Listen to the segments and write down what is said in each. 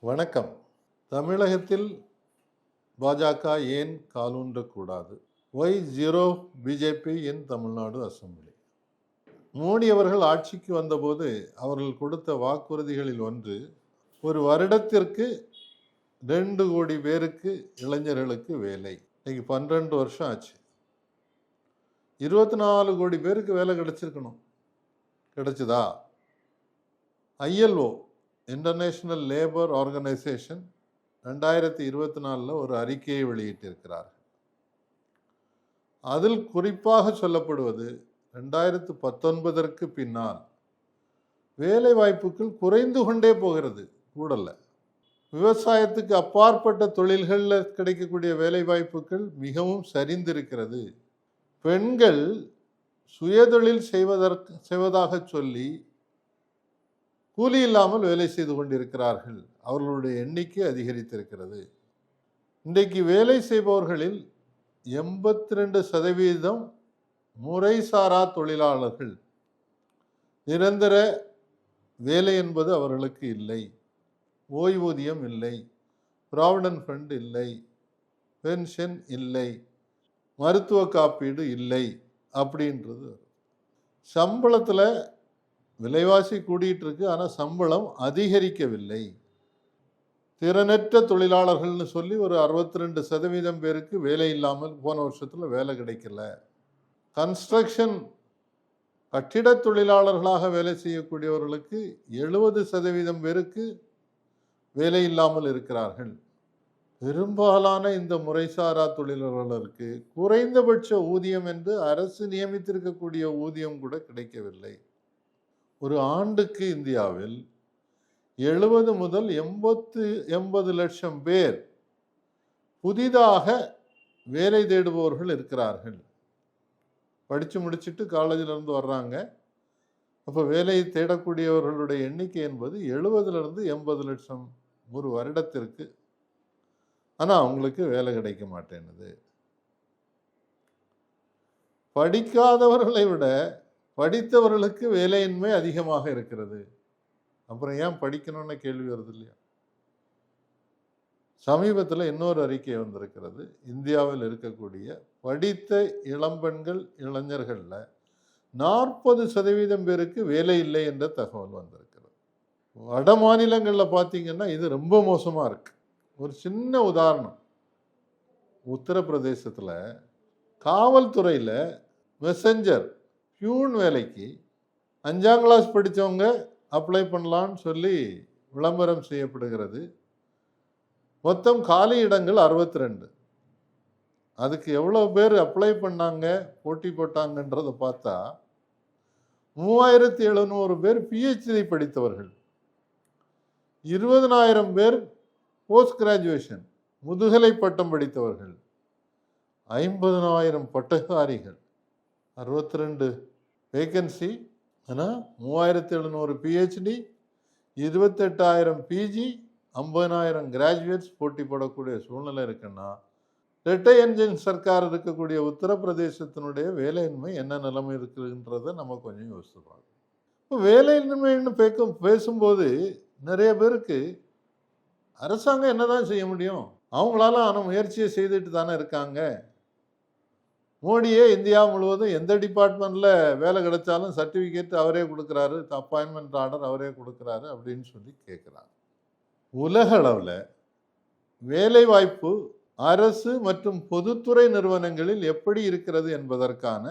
வணக்கம். தமிழகத்தில் பாஜக ஏன் காலூன்றக்கூடாது? ஒய் ஜீரோ பிஜேபி இன் தமிழ்நாடு அசெம்பிளி? மோடி அவர்கள் ஆட்சிக்கு வந்தபோது அவர்கள் கொடுத்த வாக்குறுதிகளில் ஒன்று, ஒரு வருடத்திற்கு 2 கோடி பேருக்கு இளைஞர்களுக்கு வேலை. இன்னைக்கு 12 வருஷம் ஆச்சு. 24 கோடி பேருக்கு வேலை கிடைச்சிருக்கணும். கிடைச்சதா? ILO இன்டர்நேஷனல் லேபர் ஆர்கனைசேஷன் 2024 ஒரு அறிக்கையை வெளியிட்டிருக்கிறார்கள். அதில் குறிப்பாக சொல்லப்படுவது 2019 பின்னால் வேலை வாய்ப்புகள் குறைந்து கொண்டே போகிறது, கூடல. விவசாயத்துக்கு அப்பாற்பட்ட தொழில்களில் கிடைக்கக்கூடிய வேலை வாய்ப்புகள் மிகவும் சரிந்திருக்கிறது. பெண்கள் சுயதொழில் செய்வதாக சொல்லி கூலி இல்லாமல் வேலை செய்து கொண்டிருக்கிறார்கள். அவர்களுடைய எண்ணிக்கை அதிகரித்திருக்கிறது. இன்றைக்கு வேலை செய்பவர்களில் 82% முறைசாரா தொழிலாளர்கள். நிரந்தர வேலை என்பது அவர்களுக்கு இல்லை. ஓய்வூதியம் இல்லை, ப்ராவிடன்ட் ஃபண்ட் இல்லை, பென்ஷன் இல்லை, மருத்துவ காப்பீடு இல்லை. அப்படின்றது சம்பளத்தில் விலைவாசி கூடிட்டு இருக்கு, ஆனால் சம்பளம் அதிகரிக்கவில்லை. திறனற்ற தொழிலாளர்கள்னு சொல்லி ஒரு 62% பேருக்கு வேலை இல்லாமல் போன வருஷத்தில் வேலை கிடைக்கல. கன்ஸ்ட்ரக்ஷன் கட்டிட தொழிலாளர்களாக வேலை செய்யக்கூடியவர்களுக்கு 70% பேருக்கு வேலை இல்லாமல் இருக்கிறார்கள். பெரும்பாலான இந்த முறைசாரா தொழிலாளர்களுக்கு குறைந்தபட்ச ஊதியம் என்று அரசு நியமித்திருக்கக்கூடிய ஊதியம் கூட கிடைக்கவில்லை. ஒரு ஆண்டுக்கு இந்தியாவில் 70 முதல் 80 லட்சம் பேர் புதிதாக வேலை தேடுபவர்கள் இருக்கிறார்கள். படித்து முடிச்சுட்டு காலேஜிலிருந்து வர்றாங்க. அப்போ வேலையை தேடக்கூடியவர்களுடைய எண்ணிக்கை என்பது 70லிருந்து 80 லட்சம் ஒரு வருடத்திற்கு. ஆனால் அவங்களுக்கு வேலை கிடைக்க மாட்டேன்னுது. படிக்காதவர்களை விட படித்தவர்களுக்கு வேலையின்மை அதிகமாக இருக்கிறது. அப்புறம் ஏன் படிக்கணும்னு கேள்வி வருது இல்லையா? சமீபத்தில் இன்னொரு அறிக்கை வந்திருக்கிறது. இந்தியாவில் இருக்கக்கூடிய படித்த இளம்பெண்கள் இளைஞர்களில் 40% பேருக்கு வேலை இல்லை என்ற தகவல் வந்திருக்கிறது. வட மாநிலங்களில் பார்த்தீங்கன்னா இது ரொம்ப மோசமாக இருக்கு. ஒரு சின்ன உதாரணம், உத்தரப்பிரதேசத்தில் காவல்துறையில் மெசஞ்சர் பியூன் வேலைக்கு 5ஆம் கிளாஸ் படித்தவங்க அப்ளை பண்ணலான்னு சொல்லி விளம்பரம் செய்யப்படுகிறது. மொத்தம் காலி இடங்கள் 62. அதுக்கு எவ்வளோ பேர் அப்ளை பண்ணாங்க, போட்டி போட்டாங்கன்றதை பார்த்தா 3700 பேர் PhD படித்தவர்கள், 20,000 பேர் போஸ்ட் கிராஜுவேஷன் முதுகலை பட்டம் படித்தவர்கள், 50,000 பட்டதாரிகள், 62 வேகன்சி. ஆனால் 3700 PhD, 28,000 PG, 50,000 கிராஜுவேட்ஸ் போட்டி போடக்கூடிய சூழ்நிலை இருக்குன்னா, இரட்டை என்ஜின் சர்க்கார் இருக்கக்கூடிய உத்தரப்பிரதேசத்தினுடைய வேலையின்மை என்ன நிலைமை இருக்குன்றதை நம்ம கொஞ்சம் யோசிச்சு பார்க்கணும். இப்போ வேலையின்மைன்னு பேசும்போது நிறைய பேருக்கு அரசாங்கம் என்னதான் செய்ய முடியும்? அவங்களால முயற்சியை செய்துட்டு தானே இருக்காங்க. மோடியே இந்தியா முழுவதும் எந்த டிபார்ட்மெண்ட்டில் வேலை கிடைச்சாலும் சர்டிஃபிகேட் அவரே கொடுக்குறாரு, அப்பாயின்மெண்ட் ஆர்டர் அவரே கொடுக்குறாரு அப்படின்னு சொல்லி கேட்குறாங்க. உலக அளவில் வேலை வாய்ப்பு அரசு மற்றும் பொதுத்துறை நிறுவனங்களில் எப்படி இருக்கிறது என்பதற்கான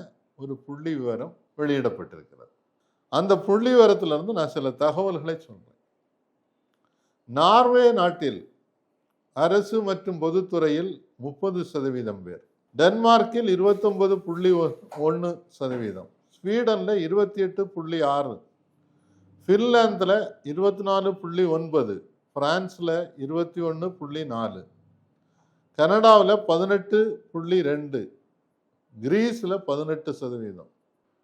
ஒரு புள்ளி விவரம் வெளியிடப்பட்டிருக்கிறது. அந்த புள்ளி விவரத்திலிருந்து நான் சில தகவல்களை சொல்றேன். நார்வே நாட்டில் அரசு மற்றும் பொதுத்துறையில் 30% பேர், டென்மார்க்கில் 29.1%, ஸ்வீடனில் 28.6%, ஃபின்லாந்தில் 24.9%, பிரான்ஸில் 21.4%, கனடாவில் 18.2%, கிரீஸில் 18%,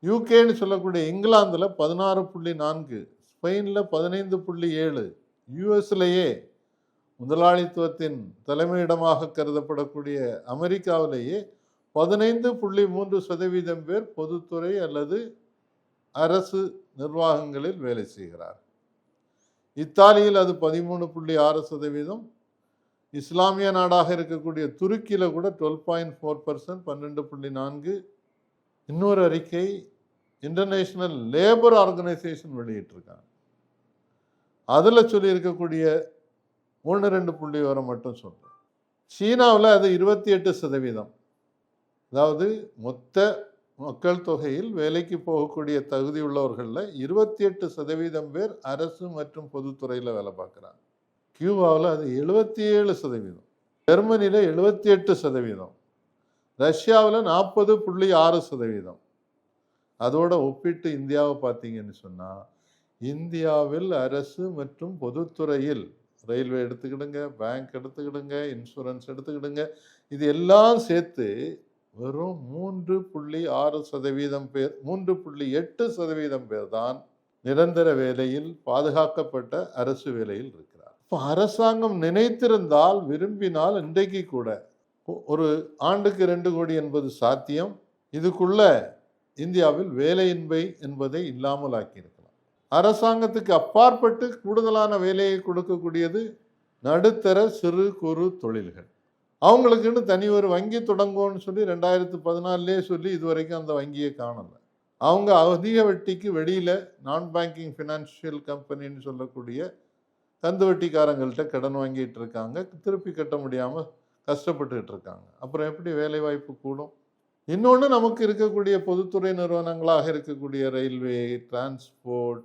யூகேன்னு சொல்லக்கூடிய இங்கிலாந்தில் 16.4%, ஸ்பெயினில் 15.7%, யூஎஸ்லேயே முதலாளித்துவத்தின் தலைமையிடமாக கருதப்படக்கூடிய அமெரிக்காவிலேயே 15.3% பேர் பொதுத்துறை அல்லது அரசு நிர்வாகங்களில் வேலை செய்கிறார். இத்தாலியில் அது 13.6%. இஸ்லாமிய நாடாக இருக்கக்கூடிய துருக்கியில் கூட 12.4%, 12.4. இன்னொரு அறிக்கை இன்டர்நேஷனல் லேபர் ஆர்கனைசேஷன் வெளியிட்டிருக்காங்க. அதில் சொல்லி இருக்கக்கூடிய 1-2 புள்ளி விவரம் மட்டும் சொல்றேன். சீனாவில் அது 28%. அதாவது மொத்த மக்கள் தொகையில் வேலைக்கு போகக்கூடிய தகுதி உள்ளவர்களில் 28% பேர் அரசு மற்றும் பொதுத்துறையில் வேலை பார்க்குறாங்க. கியூபாவில் அது 77%, ஜெர்மனியில் 78%, ரஷ்யாவில் 40.6%. அதோட ஒப்பிட்டு இந்தியாவை பார்த்தீங்கன்னு சொன்னால், இந்தியாவில் அரசு மற்றும் பொதுத்துறையில் ரயில்வே எடுத்துக்கிடுங்க, பேங்க் எடுத்துக்கிடுங்க, இன்சூரன்ஸ் எடுத்துக்கிடுங்க, இது எல்லாம் சேர்த்து வெறும் 3.6% பேர், 3.8% பேர் தான் நிரந்தர வேலையில் பாதுகாக்கப்பட்ட அரசு வேலையில் இருக்கிறார். இப்போ அரசாங்கம் நினைத்திருந்தால், விரும்பினால் இன்றைக்கு கூட ஒரு ஆண்டுக்கு 2 கோடி என்பது சாத்தியம். இதுக்குள்ள இந்தியாவில் வேலையின்மை என்பதை இல்லாமல் ஆக்கியிருக்கலாம். அரசாங்கத்துக்கு அப்பாற்பட்டு கூடுதலான வேலையை கொடுக்கக்கூடியது நடுத்தர சிறு குறு தொழில்கள். அவங்களுக்குன்னு தனி ஒரு வங்கி தொடங்குவோன்னு சொல்லி 2014 சொல்லி இதுவரைக்கும் அந்த வங்கியை காணலை. அவங்க அதிக வட்டிக்கு வெளியில் நான் பேங்கிங் ஃபினான்ஷியல் கம்பெனின்னு சொல்லக்கூடிய கந்து வட்டிக்காரங்கள்ட்ட கடன் வாங்கிட்டு இருக்காங்க. திருப்பி கட்ட முடியாமல் கஷ்டப்பட்டுக்கிட்டு இருக்காங்க. அப்புறம் எப்படி வேலை வாய்ப்பு கூடும்? இன்னொன்று, நமக்கு இருக்கக்கூடிய பொதுத்துறை நிறுவனங்களாக இருக்கக்கூடிய ரயில்வே, டிரான்ஸ்போர்ட்,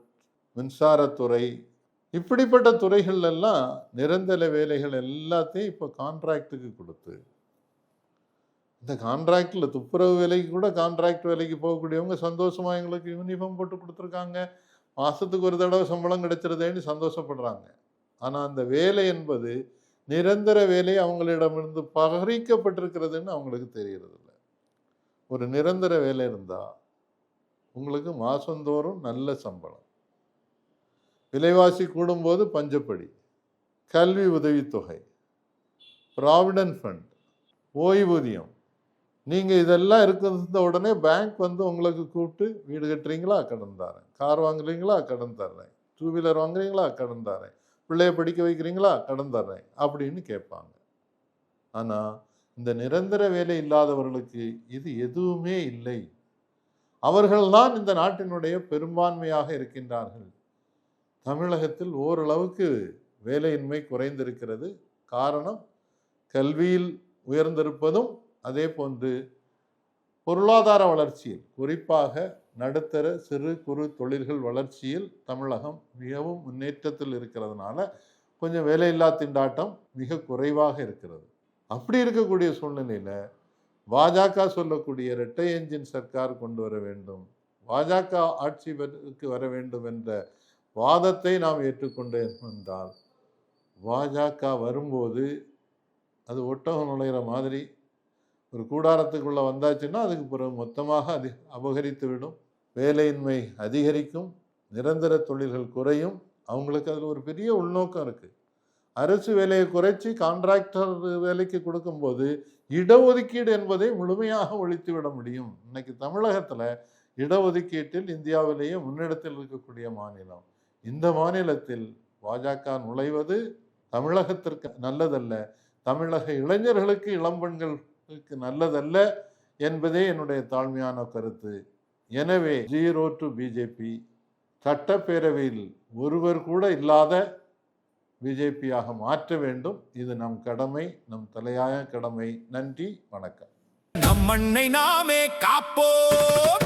மின்சாரத்துறை, இப்படிப்பட்ட துறைகள் எல்லாம் நிரந்தர வேலைகள் எல்லாத்தையும் இப்போ கான்ட்ராக்டுக்கு கொடுத்து, இந்த கான்ட்ராக்டில் துப்புரவு வேலைக்கு கூட கான்ட்ராக்ட் வேலைக்கு போகக்கூடியவங்க சந்தோஷமாக எங்களுக்கு யூனிஃபார்ம் போட்டு கொடுத்துருக்காங்க, மாதத்துக்கு ஒரு தடவை சம்பளம் கிடைச்சிருதேன்னு சந்தோஷப்படுறாங்க. ஆனால் அந்த வேலை என்பது நிரந்தர வேலை அவங்களிடமிருந்து பகிர்க்கப்பட்டிருக்கிறதுன்னு அவங்களுக்கு தெரியறதில்ல. ஒரு நிரந்தர வேலை இருந்தால் உங்களுக்கு மாதந்தோறும் நல்ல சம்பளம், விலைவாசி கூடும்போது பஞ்சப்படி, கல்வி உதவித்தொகை, ப்ராவிடன்ட் ஃபண்ட், ஓய்வூதியம், நீங்கள் இதெல்லாம் இருக்கிற உடனே பேங்க் வந்து உங்களுக்கு கூப்பிட்டு வீடு கட்டுறீங்களா கடன் தரேன், கார் வாங்குறீங்களா கடன் தர்றேன், 2 வீலர் வாங்குறீங்களா கடன் தரேன், பிள்ளைய படிக்க வைக்கிறீங்களா கடன் தர்றேன் அப்படின்னு கேட்பாங்க. ஆனால் இந்த நிரந்தர வேலை இல்லாதவர்களுக்கு இது எதுவுமே இல்லை. அவர்கள்தான் இந்த நாட்டினுடைய பெரும்பான்மையாக இருக்கின்றார்கள். தமிழகத்தில் ஓரளவுக்கு வேலையின்மை குறைந்திருக்கிறது. காரணம், கல்வியில் உயர்ந்திருப்பதும் அதே போன்று பொருளாதார வளர்ச்சியில், குறிப்பாக நடுத்தர சிறு குறு தொழில்கள் வளர்ச்சியில் தமிழகம் மிகவும் முன்னேற்றத்தில் இருக்கிறதுனால கொஞ்சம் வேலையில்லா திண்டாட்டம் மிக குறைவாக இருக்கிறது. அப்படி இருக்கக்கூடிய சூழ்நிலையில் பாஜக சொல்லக்கூடிய இரட்டை என்ஜின் சர்க்கார் கொண்டு வர வேண்டும், பாஜக ஆட்சிக்கு வர வேண்டும் என்ற வாதத்தை நாம் ஏற்றுக்கொண்டு என்றால், பாஜக வரும்போது அது ஒட்டகம் நுழைகிற மாதிரி ஒரு கூடாரத்துக்குள்ளே வந்தாச்சுன்னா அதுக்கு பிறகு மொத்தமாக அபகரித்து விடும். வேலையின்மை அதிகரிக்கும், நிரந்தர தொழில்கள் குறையும். அவங்களுக்கு அதில் ஒரு பெரிய உள்நோக்கம் இருக்குது. அரசு வேலையை குறைச்சி கான்ட்ராக்டர் வேலைக்கு கொடுக்கும்போது இடஒதுக்கீடு என்பதை முழுமையாக ஒழித்து விட முடியும். இன்னைக்கு தமிழகத்தில் இடஒதுக்கீட்டில் இந்தியாவிலேயே முன்னிடத்தில் இருக்கக்கூடிய மாநிலம். இந்த மாநிலத்தில் பாஜக நுழைவது தமிழகத்திற்கு நல்லதல்ல, தமிழக இளைஞர்களுக்கு, இளம்பெண்களுக்கு நல்லதல்ல என்பதே என்னுடைய தாழ்மையான கருத்து. எனவே 0 to பிஜேபி, சட்டப்பேரவையில் ஒருவர் கூட இல்லாத பிஜேபியாக மாற்ற வேண்டும். இது நம் கடமை, நம் தலையாய கடமை. நன்றி, வணக்கம். நம் மண்ணை நாமே காப்போம்.